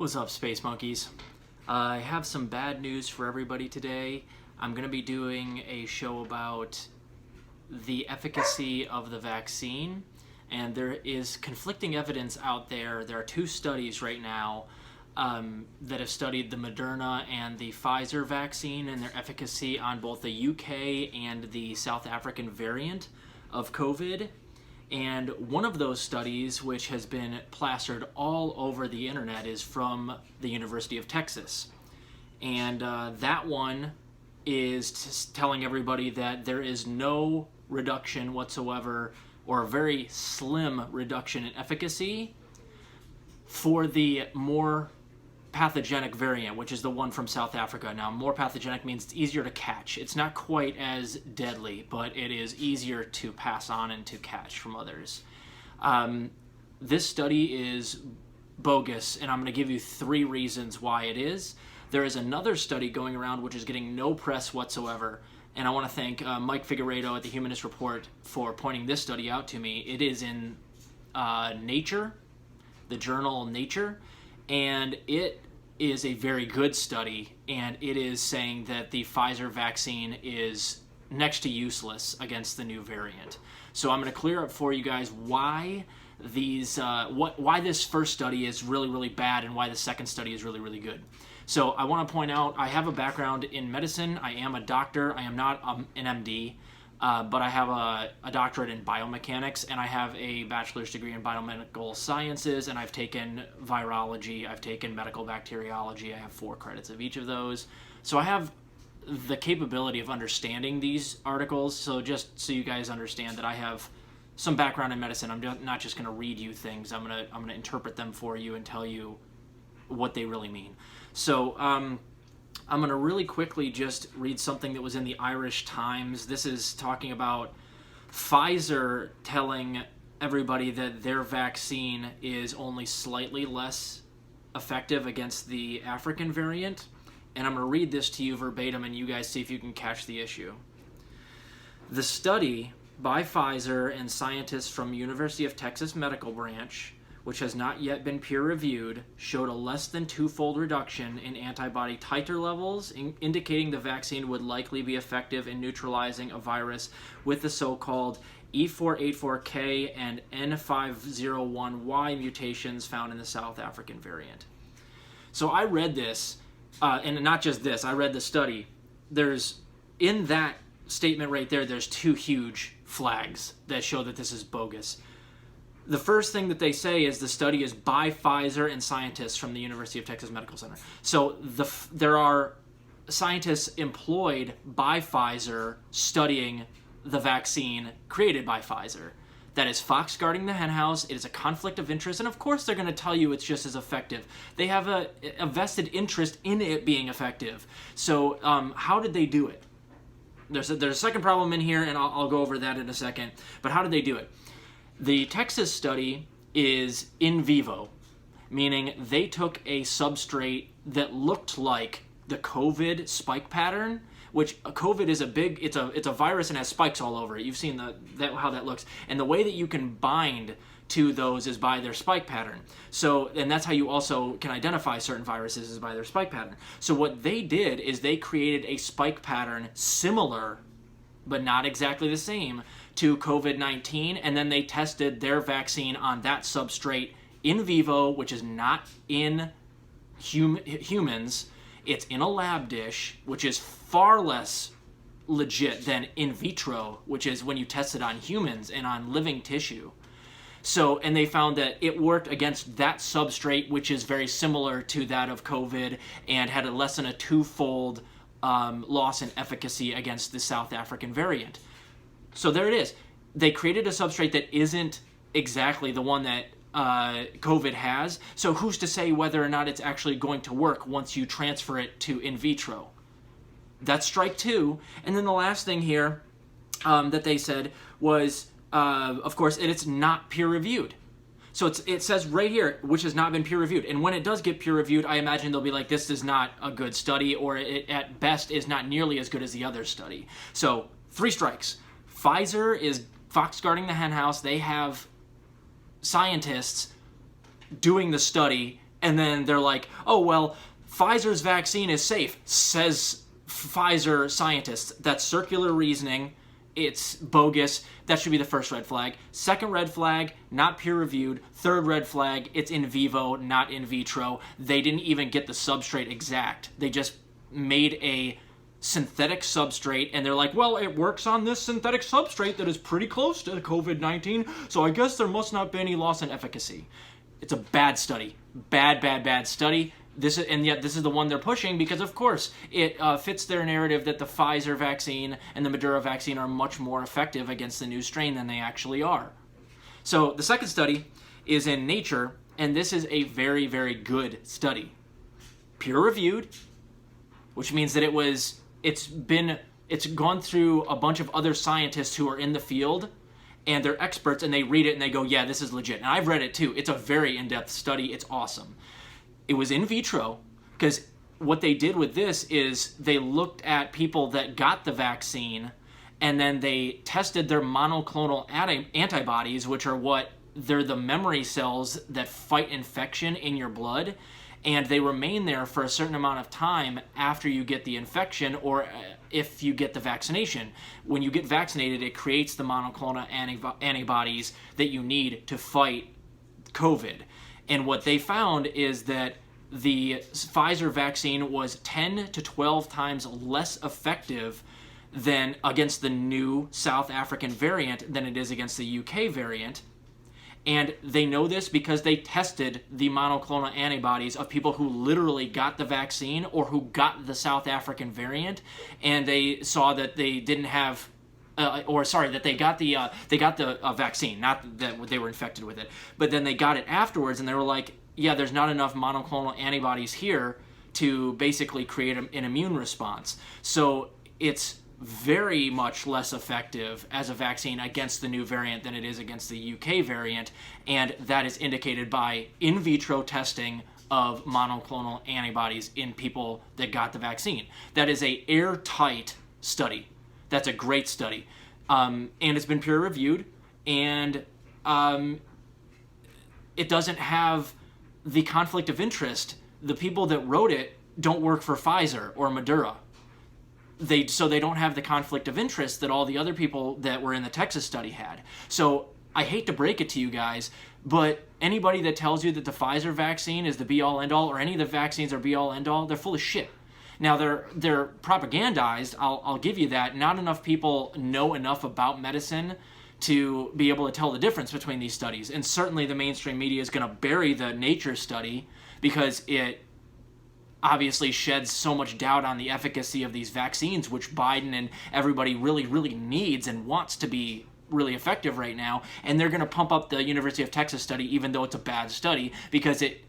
What's up, Space Monkeys? I have some bad news for everybody today. I'm going to be doing a show about the efficacy of the vaccine, and there is conflicting evidence out there. There are two studies right now that have studied the Moderna and the Pfizer vaccine and their efficacy on both the UK and the South African variant of COVID. And one of those studies, which has been plastered all over the internet, is from the University of Texas. And that one is telling everybody that there is no reduction whatsoever, or a very slim reduction in efficacy for the more pathogenic variant, which is the one from South Africa. Now, more pathogenic means it's easier to catch. It's not quite as deadly, but it is easier to pass on and to catch from others. This study is bogus, and I'm going to give you 3 reasons why it is. There is another study going around which is getting no press whatsoever, and I want to thank Mike Figueredo at the Humanist Report for pointing this study out to me. It is in Nature, the journal Nature, and it is a very good study, and it is saying that the Pfizer vaccine is next to useless against the new variant. So I'm going to clear up for you guys why these why this first study is really bad and why the second study is really good. So I want to point out, I have a background in medicine. I am a doctor. I am not an MD. But I have a doctorate in biomechanics, and I have a bachelor's degree in biomedical sciences, and I've taken virology, I've taken medical bacteriology. I have 4 credits of each of those. So I have the capability of understanding these articles, so just so you guys understand that I have some background in medicine. I'm not just going to read you things. I'm going to interpret them for you and tell you what they really mean. So I'm going to really quickly just read something that was in the Irish Times. This is talking about Pfizer telling everybody that their vaccine is only slightly less effective against the African variant. And I'm going to read this to you verbatim, and you guys see if you can catch the issue. The study by Pfizer and scientists from University of Texas Medical Branch, which has not yet been peer-reviewed, showed a less than 2-fold reduction in antibody titer levels, indicating the vaccine would likely be effective in neutralizing a virus with the so-called E484K and N501Y mutations found in the South African variant. So I read this, and not just this, I read the study. In that statement right there, there's 2 huge flags that show that this is bogus. The first thing that they say is the study is by Pfizer and scientists from the University of Texas Medical Center. So there are scientists employed by Pfizer studying the vaccine created by Pfizer. That is fox guarding the henhouse. It is a conflict of interest. And of course they're going to tell you it's just as effective. They have a vested interest in it being effective. So how did they do it? There's a second problem in here, and I'll go over that in a second. But how did they do it? The Texas study is in vivo, meaning they took a substrate that looked like the COVID spike pattern, which COVID is it's a virus and has spikes all over it. You've seen how that looks. And the way that you can bind to those is by their spike pattern. So, and that's how you also can identify certain viruses, is by their spike pattern. So what they did is they created a spike pattern similar, but not exactly the same, to COVID-19, and then they tested their vaccine on that substrate in vivo, which is not in humans. It's in a lab dish, which is far less legit than in vitro, which is when you test it on humans and on living tissue. So, and they found that it worked against that substrate, which is very similar to that of COVID, and had a less than a 2-fold loss in efficacy against the South African variant. So there it is. They created a substrate that isn't exactly the one that COVID has. So who's to say whether or not it's actually going to work once you transfer it to in vitro? That's strike 2. And then the last thing here that they said was, of course, it's not peer-reviewed. So it says right here, which has not been peer-reviewed. And when it does get peer-reviewed, I imagine they'll be like, this is not a good study, or it at best is not nearly as good as the other study. So 3 strikes. Pfizer is fox guarding the henhouse. They have scientists doing the study And then they're like, oh, well, Pfizer's vaccine is safe, says Pfizer scientists. That's circular reasoning. It's bogus. That should be the first red flag. Second red flag, not peer-reviewed. Third red flag, it's in vivo, not in vitro. They didn't even get the substrate exact. They just made a synthetic substrate, and they're like, well, it works on this synthetic substrate that is pretty close to COVID-19, so I guess there must not be any loss in efficacy. It's a bad study. Bad study. And yet this is the one they're pushing because, of course, it fits their narrative that the Pfizer vaccine and the Moderna vaccine are much more effective against the new strain than they actually are. So the second study is in Nature, and this is a very, very good study. Peer-reviewed, which means that it's gone through a bunch of other scientists who are in the field, and they're experts, and they read it and they go, yeah, this is legit. And I've read it too. It's a very in-depth study. It's awesome. It was in vitro, because what they did with this is they looked at people that got the vaccine, and then they tested their monoclonal antibodies, which are they're the memory cells that fight infection in your blood, and they remain there for a certain amount of time after you get the infection or if you get the vaccination. When you get vaccinated, it creates the monoclonal antibodies that you need to fight COVID. And what they found is that the Pfizer vaccine was 10 to 12 times less effective than against the new South African variant than it is against the UK variant. And they know this because they tested the monoclonal antibodies of people who literally got the vaccine or who got the South African variant, and they saw that they didn't have that they got the vaccine, not that they were infected with it, but then they got it afterwards, and they were like, yeah, there's not enough monoclonal antibodies here to basically create an immune response. So it's very much less effective as a vaccine against the new variant than it is against the UK variant, and that is indicated by in vitro testing of monoclonal antibodies in people that got the vaccine. That is a airtight study. That's a great study. And it's been peer-reviewed, and it doesn't have the conflict of interest. The people that wrote it don't work for Pfizer or Moderna. So they don't have the conflict of interest that all the other people that were in the Texas study had. So I hate to break it to you guys, but anybody that tells you that the Pfizer vaccine is the be-all, end-all, or any of the vaccines are be-all, end-all, they're full of shit. Now, they're propagandized, I'll give you that. Not enough people know enough about medicine to be able to tell the difference between these studies. And certainly the mainstream media is going to bury the Nature study because it obviously sheds so much doubt on the efficacy of these vaccines, which Biden and everybody really, really needs and wants to be really effective right now. And they're going to pump up the University of Texas study, even though it's a bad study, because it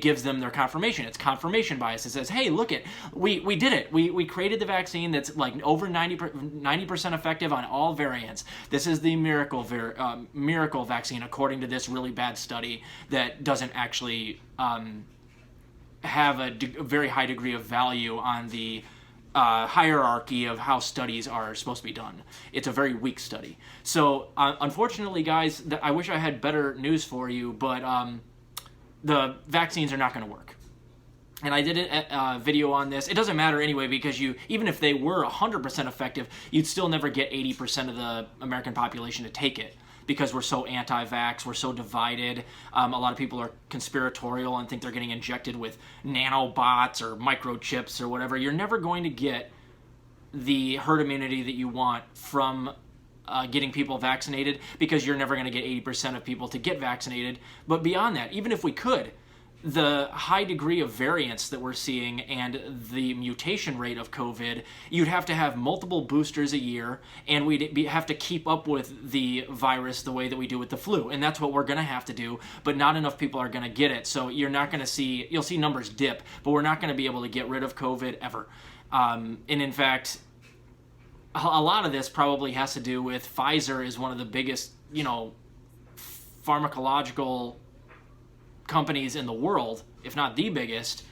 gives them their confirmation. It's confirmation bias. It says, hey, look we did it. We created the vaccine that's like over 90% effective on all variants. This is the miracle vaccine, according to this really bad study that doesn't actually have a very high degree of value on the hierarchy of how studies are supposed to be done. It's a very weak study. So unfortunately, guys, I wish I had better news for you, but the vaccines are not going to work. And I did a video on this. It doesn't matter anyway, because even if they were 100% effective, you'd still never get 80% of the American population to take it, because we're so anti-vax, we're so divided. A lot of people are conspiratorial and think they're getting injected with nanobots or microchips or whatever. You're never going to get the herd immunity that you want from getting people vaccinated, because you're never going to get 80% of people to get vaccinated. But beyond that, even if we could, the high degree of variants that we're seeing and the mutation rate of COVID, you'd have to have multiple boosters a year, and we'd have to keep up with the virus the way that we do with the flu. And that's what we're going to have to do, but not enough people are going to get it. So you'll see numbers dip, but we're not going to be able to get rid of COVID ever. And in fact, a lot of this probably has to do with Pfizer is one of the biggest, pharmacological companies in the world, if not the biggest.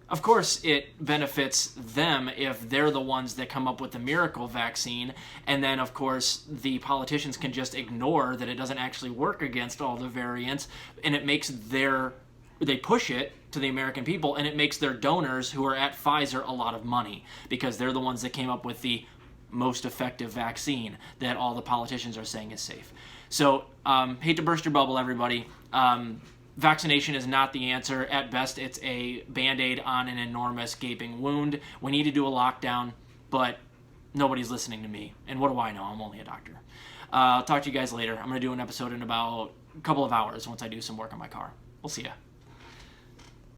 Of course, it benefits them if they're the ones that come up with the miracle vaccine, and then, of course, the politicians can just ignore that it doesn't actually work against all the variants, and it makes their they push it to the American people, and it makes their donors who are at Pfizer a lot of money because they're the ones that came up with the most effective vaccine that all the politicians are saying is safe. So, hate to burst your bubble, everybody. Vaccination is not the answer. At best, it's a Band-Aid on an enormous gaping wound. We need to do a lockdown, but nobody's listening to me. And what do I know? I'm only a doctor. I'll talk to you guys later. I'm going to do an episode in about a couple of hours once I do some work on my car. We'll see ya.